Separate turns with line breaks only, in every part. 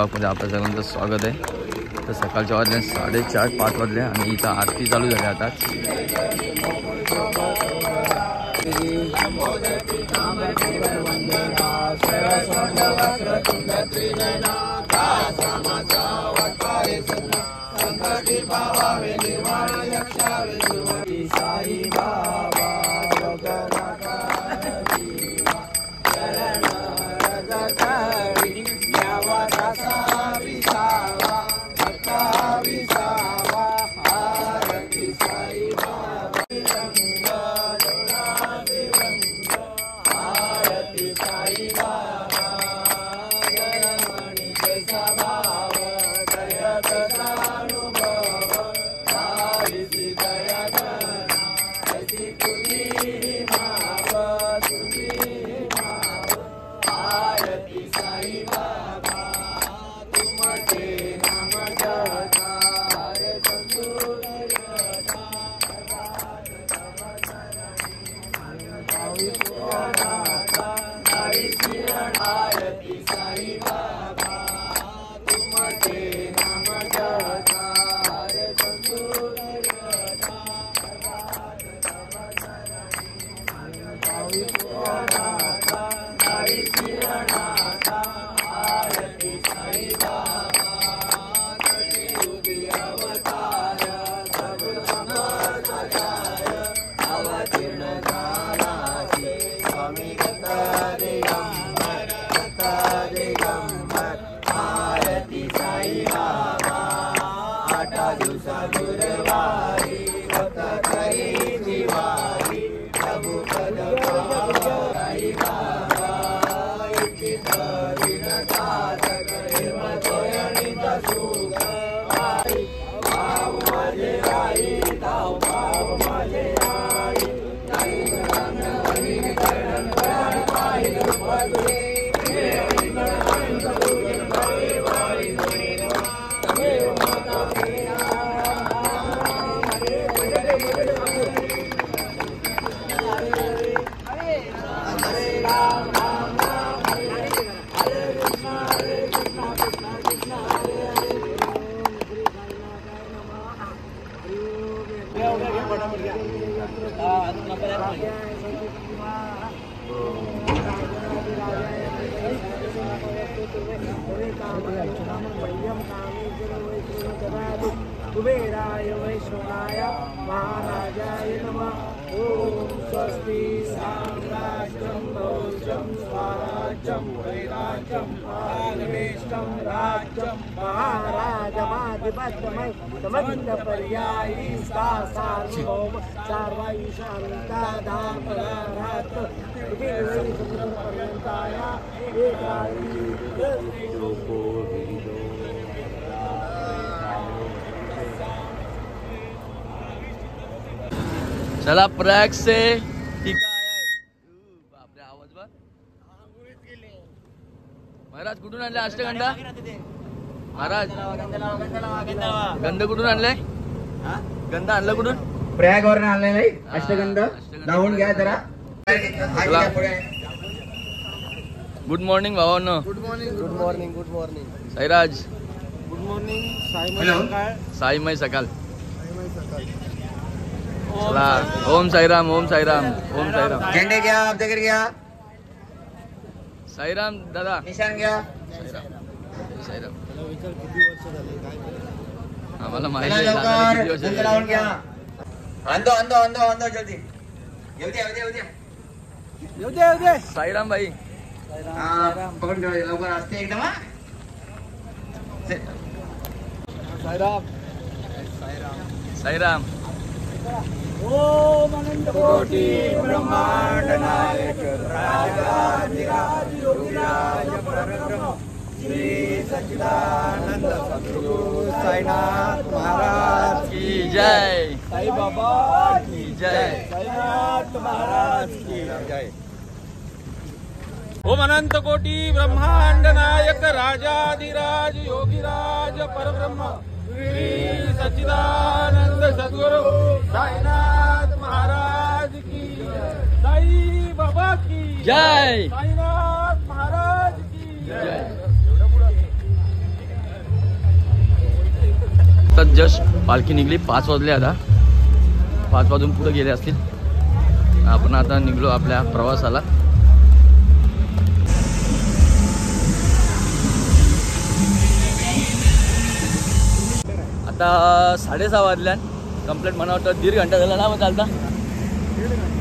ब्लॉगमध्ये आपल्या सगळ्यांचं स्वागत आहे। तर सकाळच्या वाजले 4:30-5 वाजले आणि इथं आरती चालू झाली आता।
कुबेराय वैष्णवाय महाराजाय नमः। ओम स्वस्ति साम्राज्यं भौज्यं स्वराज्यं वैराज्यं आलवेष्टं राज्यं महाराजमाधिपत्यमय समन्तपर्यायी सा सार्वभौम सर्वैशान्ता धामरात् पर्यन्ताय एकाई
चला प्रयाग से टीका आया है। बापरे आवाज बघ। महाराज कुठून आणले अष्टगंधा? महाराज गंध कुठून आणले? गंध आणलं कुठून?
प्रयाग वरून आणले नाही अष्टगंध लावून घ्या जरा।
गुड मॉर्निंग भावांनो।
Good morning good morning good morning
Sairaj
good morning
साईमय सकाळ। चला ओम साईराम ओम साईराम ओम साईराम।
झेंडे घ्या आपल्याकडे घ्या।
साईराम दादा
निशाण घ्या।
साईराम
किती वर्ष झाले काय
आम्हाला माहिती आहे
लवकर
दादाला किती वर्ष
झेंडे
झाली।
लावून घ्या। अंदो अंदो अंदो अंदो जल्दी येऊ द्या येऊ द्या
येऊ दे येऊ दे।
साईराम भाई
पकड घ्या लवकर असते एकदम। हा
साईराम
साईराम।
ओम अनंत कोटी ब्रह्मांड नायक राजाधिराज योगीराज परब्रह्म श्री सच्चिदानंद सद्गुरु साईनाथ महाराज
की जय।
साई बाबा
की जय।
साईनाथ महाराज की जय।
ओम अनंत कोटी ब्रह्मांड नायक राजाधिराज योगीराज परब्रह्म श्री सच्चिदानंद सद्गुरु साईनाथ महाराज की साई बाबा की
जय।
साईनाथ महाराज की
जय। आता जस्ट पालखी निघली, 5 वाजले. आता 5 वाजून पुढे गेले असतील. आपण आता निघलो आपल्या प्रवासाला. आता 6:30 वाजल्या. कंप्लीट म्हणा वाटतं 1.5 घंटा झाला ना. मग चालता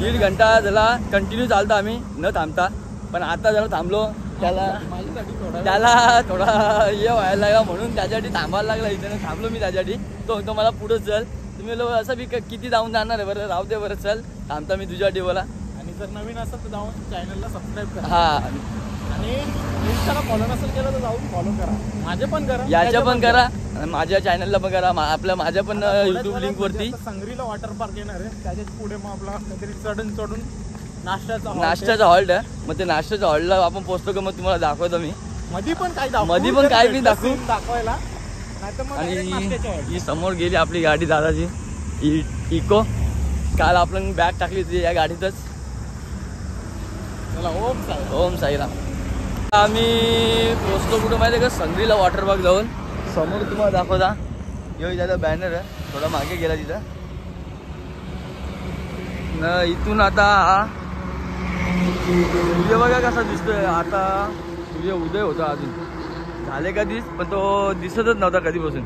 1.5 घंटा झाला कंटिन्यू चालता आम्ही न थांबता. पण आता जरा थांबलो, त्याला थोडा हे व्हायला लागला म्हणून त्याच्यासाठी थांबायला लागला. इथे थांबलो मी त्याच्यासाठी. तो मला पुढं चल, तुम्ही लोक असं बी किती जाऊन जाणार आहे. बरं राहू दे, बरं चल थांबता मी तुझ्यासाठी बोला.
आणि जर नवीन असेल तर जाऊन चॅनलला सबस्क्राईब करा.
हां,
आणि इंस्टाला फॉलो नसेल केलं तर जाऊन फॉलो करा. माझे पण करा,
याच्या पण करा, माझ्या चॅनलला पण करा. माझ्या पण यूट्यूब लिंकवरती
संग्रीला वॉटर पार्क येणार आहे. त्याच्याच पुढे मग आपला काहीतरी चढून
नाश्त्याचा हॉल्ट आहे. मग ते नाश्त्याच्या हॉल्टला आपण पोहोचतो का मग तुम्हाला दाखवतो मी.
मध्ये पण काय
बी दाखवू
दाखवायला.
आणि ही समोर गेली आपली गाडी दादाची इको. काल आपण बॅग टाकली होती या गाडीतच. ओम साईराम. आम्ही पोचतो कुठं माहिती आहे का, संग्रीला वॉटर पार्क जाऊन. समोर तुम्हाला दाखवता यो त्याचा बॅनर आहे, थोडा मागे गेला तिथं. इथून आता सूर्य बघा कसा दिसतोय. आता सूर्य उदय होता, अजून झाले कधीच पण तो दिसतच नव्हता कधीपासून.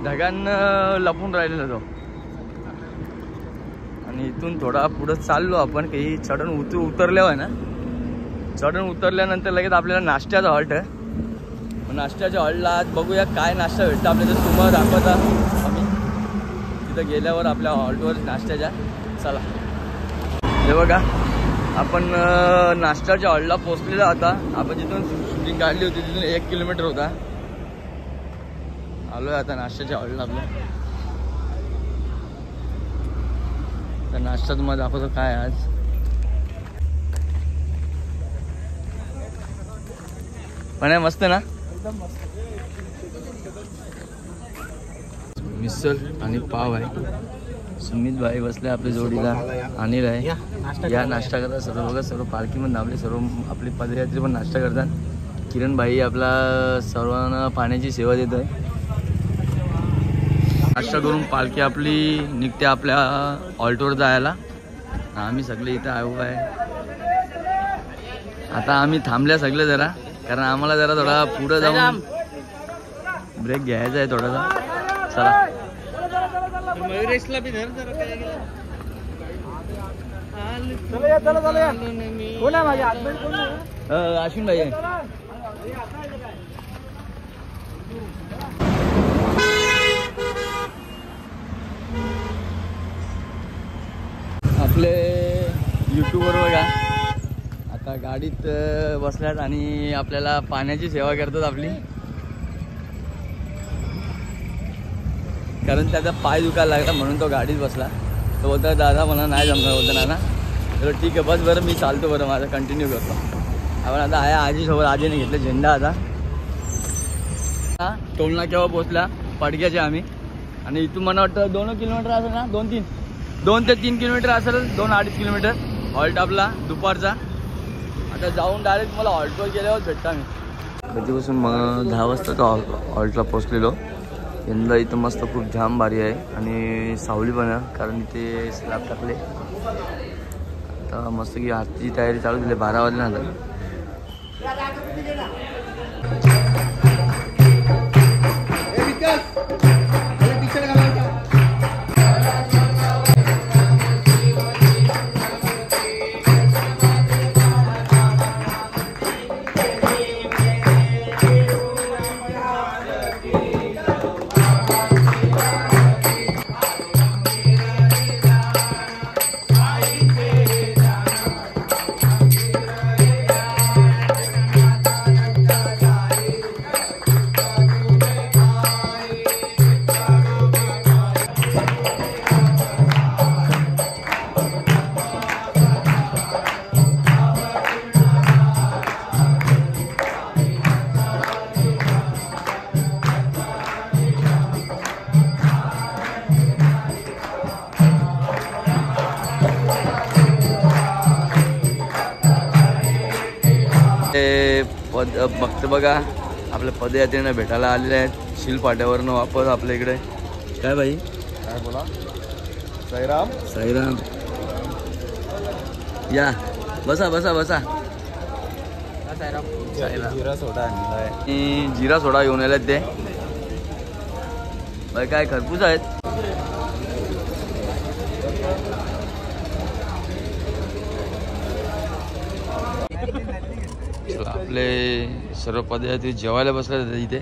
ढगांना लपून राहिलेला तो. आणि इथून थोडा पुढं चाललो आपण. काही चढण उतरल्यावर ना, चढण उतरल्यानंतर लगेच आपल्याला नाश्त्याचा हॉल्ट आहे. नाश्त्याच्या हॉल्टला आज बघूया काय नाश्ता भेटतं आपल्याला. तुम्हाला दाखवता आम्ही तिथं गेल्यावर आपल्या हॉल्टवर नाश्त्याच्या. चला हे बघा, आपण नाश्त्याच्या हॉल्टला पोचलेला होता. आपण जिथून शूटिंग काढली होती तिथून 1 किलोमीटर होता. आलोय आता नाश्त्याच्या हॉल्टला आपल्या. तर नाश्ता तुम्हाला दाखवतो काय आज. पण मस्त ना,
एकदम मस्त.
मिसळ आणि पाव आहे. सुमित भाई बसले आपल्या जोडीला. अनिल आहे. या नाश्ता करतात सर्व. बघा सर्व पालखीमध्ये आपले सर्व आपली पदयात्री पण नाश्ता करतात. किरण भाई आपला सर्वांना पाण्याची सेवा देत आहे. नाश्ता करून पालखी आपली निघते आपल्या ऑल्टोवर जायला. आम्ही सगळे इथं आलो आहे. आता आम्ही थांबल्या सगळे जरा, कारण आम्हाला जरा थोडा पुढं जाऊन ब्रेक घ्यायचा आहे थोडासा. चला
मयुरेशला बी धर जरा. काय कोण आहे माझ्या आतमध्ये? कोण आहे?
अश्विन भाई आहे. आपले यूट्यूबवर बघा आता गाडीत बसल्यात आणि आपल्याला पाण्याची सेवा करतात आपली. कारण त्याचा पाय दुखायला लागला म्हणून तो गाडीत बसला. तो बोलता दादा मला नाही जमणार. बोलतो ना तर ठीक आहे बस बरं मी चालतो, बरं माझं कंटिन्यू करतो. आपण आता आहे आजीसोबत. आजीने घेतलं झेंडा. आता टोलना केव्हा पोचला पडग्याचे आम्ही. आणि इथून मला वाटतं 2 किलोमीटर असेल ना, 2 ते 3 किलोमीटर असेल, 2-2.5 किलोमीटर हॉल्ट आपला दुपारचा. आता जाऊन डायरेक्ट मला हॉल्टवर गेल्यावर भेटता मी. कधीपासून मग 10 वाजता तो हॉल्टला पोचलेलो. यंदा इथं मस्त खूप जाम भारी आहे आणि सावली पण आहे, कारण इथे स्लॅब टाकले. आता मस्त की आजची तयारी चालू झाली. 12 वाजले ना. भक्त बघा आपल्या पदयात्रेनं भेटायला आलेले आहेत. शील फाट्यावरनं वापस आपल्या इकडे. काय भाई
काय बोला साईराम.
साईराम या बसा बसा बसा. साईराम
जिरा सोडा आणलाय.
जिरा सोडा घेऊन आलेत ते. बाई काय खरपूस आहेत. आपले सर्व पदार्थी जेवायला बसले इथे.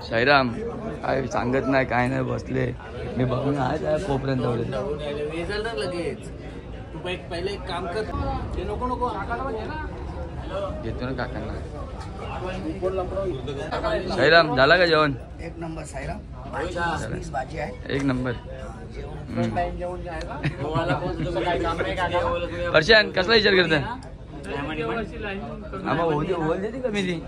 साईराम काय सांगत नाही काय नाही बसले. मी बघून आहे कोपर्यंत
लगेच तू पहिले एक काम कर. नको नको
घेतो ना काकांना. साईराम झाला का जेवण?
एक नंबर साईराम. भाजी आहे
एक नंबर. हर्षान कसला विचार करता? बोल देते कमी ती.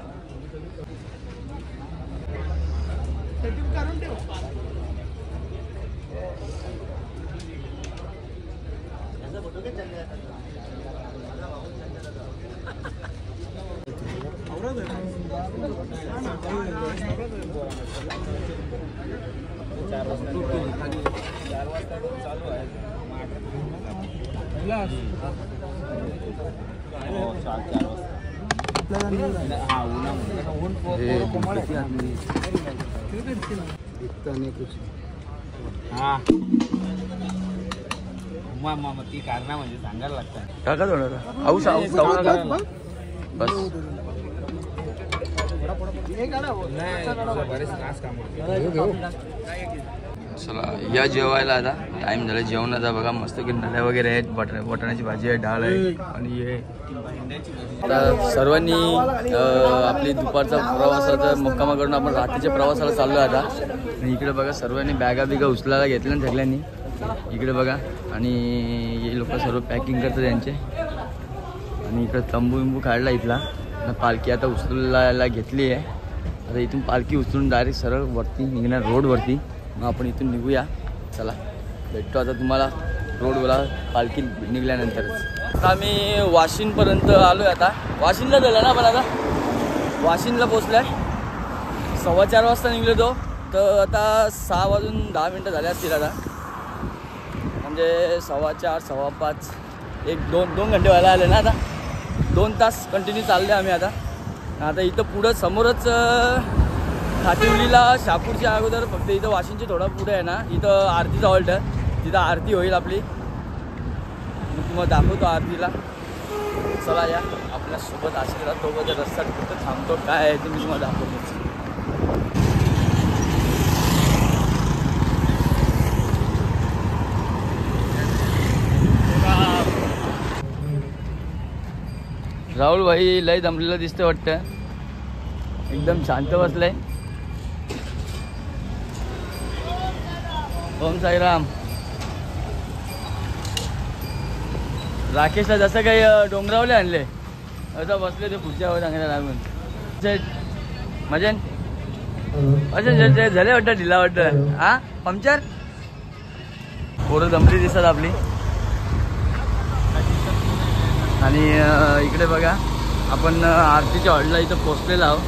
ती कारणा म्हणजे सांगायला लागतं.
काका थोडा आऊ बस. चला या जेवायला आता टाइम झाला जेवणाचा. बघा मस्त की नळ्या वगैरे आहेत. वाटाण्याची भाजी आहे, डाळ आहे आणि हे आता सर्वांनी आपली दुपारचा प्रवासाचा मुक्कामाकडून आपण रात्रीच्या प्रवासाला चाललो आता. आणि इकडे बघा सर्वांनी बॅगा बिगा उचलायला घेतल्या ना सगळ्यांनी. इकडे बघा आणि हे लोक सर्व पॅकिंग करतात त्यांचे. आणि इकडे तंबू बिंबू काढला इथला. पालखी आता उचलायला घेतली आहे. आता इथून पालखी उचलून डायरेक्ट सरळ वरती निघणार रोडवरती. मग आपण इथून निघूया. चला भेटतो आता तुम्हाला रोडवरला पालखी निघाल्यानंतरच. आता आम्ही वाशिंदपर्यंत आलो आहे. आता वाशिंदला झालं ना आपण. आता वाशिंदला पोचलो आहे. 4:15 वाजता निघलो तो. तर आता 6:10 झाले असतील आता. म्हणजे 4:15 5:15 2 घंटे व्हायला आले ना आता. 2 तास कंटिन्यू चालले आम्ही आता. आता इथं पुढं समोरच खातिवलीला शहापूरच्या अगोदर फक्त इथं वाशिंदच्या थोडा पुढे आहे ना इथं आरतीचा हॉल्ट आहे. तिथं आरती होईल आपली. मग तुम्हाला दाखवतो आरतीला. चला या आपल्यासोबत आशीर्वाद. तो बघा रस्ता कुठं थांबतो काय आहे ते मी तुम्हाला दाखवतो. राहुल भाई लय दमलेलं दिसतं वाटतं. एकदम शांत बसलंय. ओम साईराम. राकेशला जसं काही डोंगरावले आणले असं बसले ते पुढच्या चांगल्या लागून. मजन अच्छा झाले वाटतं ढिला वाटतं. हा पंक्चर पोरं दमली दिसतात आपली. आणि इकडे बघा आपण आरतीच्या हॉलला इथं पोचलेलो आहोत.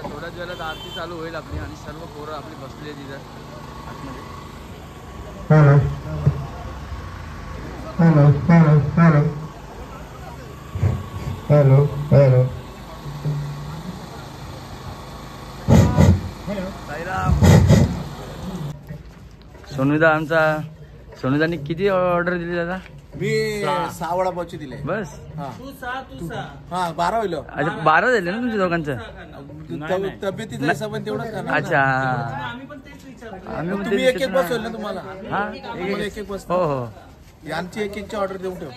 थोड्याच वेळात आरती चालू होईल आपली. आणि सर्व पोरं आपली बसली आहे तिथं आतमध्ये. सोनूदा आमचा. सोनूदानी किती ऑर्डर दिली दादा?
मी 6 वडापावचे दिले
बस.
हा 12 होईल.
अच्छा 12 झाले ना तुमच्या दोघांचं?
तब्येतीचा हिशोबाने तेवढं.
अच्छा
तुम्ही एक एक बसवलं ना तुम्हाला.
हा
एक एक बस.
हो हो.
आमची एक एकची ऑर्डर देऊन ठेव.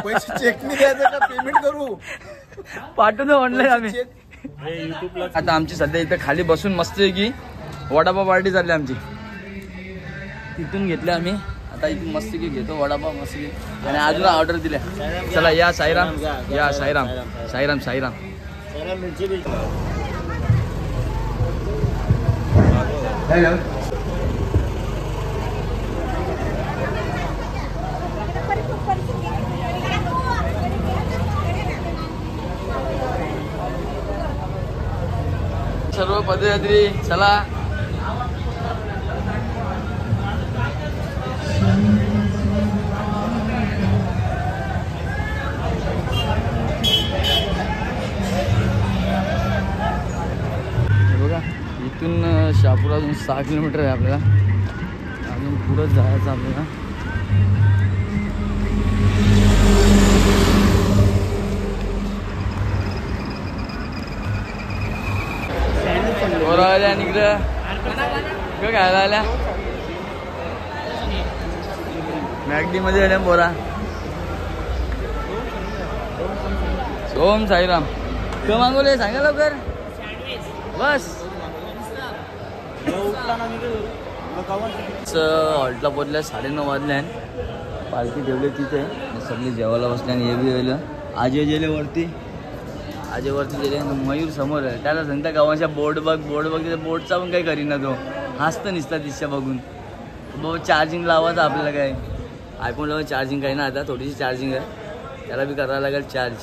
पैसे चेक नाही द्यायचं का पेमेंट करू?
पाठवतो ऑनलाईन आम्ही. आता आमची सध्या इथं खाली बसून मस्त आहे की वडापाव पार्टी चालली आमची. तिथून घेतल्या आम्ही. आता इथून मस्तपैकी घेतो वडापाव मस्तपैकी. आणि अजून ऑर्डर दिल्या. चला या साईराम, या साईराम, साईराम, साईराम. सर्व पदयात्री चला. बघा इथून शहापूर अजून 6 किलोमीटर आहे आपल्याला. अजून पुढं जायचं आपल्याला. आल्या निघलं काय खायला आल्या. मॅगडी मध्ये आल्या बोरा. सोम साईराम क मागवले सांगा लवकर. बस हॉल्टला पोचल्या. 9:30 वाजल्या. पालखी ठेवली तिथे. सगळे जेवायला बसले आणि हे बी गेलं. आजे गेले वरती. आजेवरती गेले. मयूर समोर आहे. त्याला सांगता गावाच्या बोर्ड बघ, बोर्ड बघ. तिथे बोर्डचा पण काही करीना तो. हसतं निसता दिशा बघून. बाबा चार्जिंग लावायचं आपल्याला काय. आयफोनला चार्जिंग काही ना आता थोडीशी चार्जिंग आहे. त्याला बी करायला लागेल चार्ज.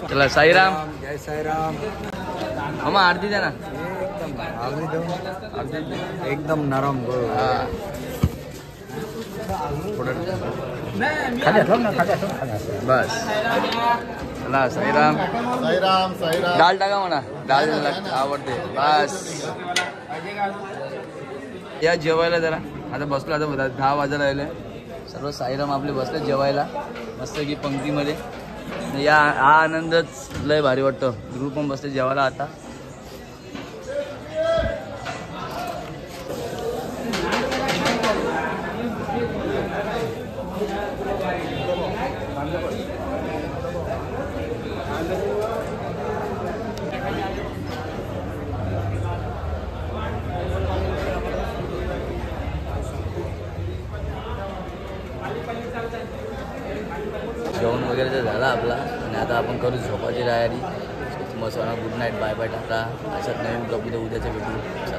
चला साईराम.
जय साईराम.
मामा आरती द्या ना.
एकदम नरम.
बस चला साईराम.
साईराम साईराम.
डाळ टाका म्हणा. डाळ आवडते. बस या जेवायला जरा. आता बसलो. आता 10 वाजायला राहिले. सर्व साईराम आपले बसले जेवायला मस्त की पंक्तीमध्ये. या हा आनंदच लय भारी वाटतं. ग्रुप पण बसले जेवायला आता. जेवण वगैरे तर झाला आपला. आणि आता आपण करू झोपाची तयारी. मग good night, bye bye, tata. अशात नवीन ब्लॉग उद्याच्या भेटू.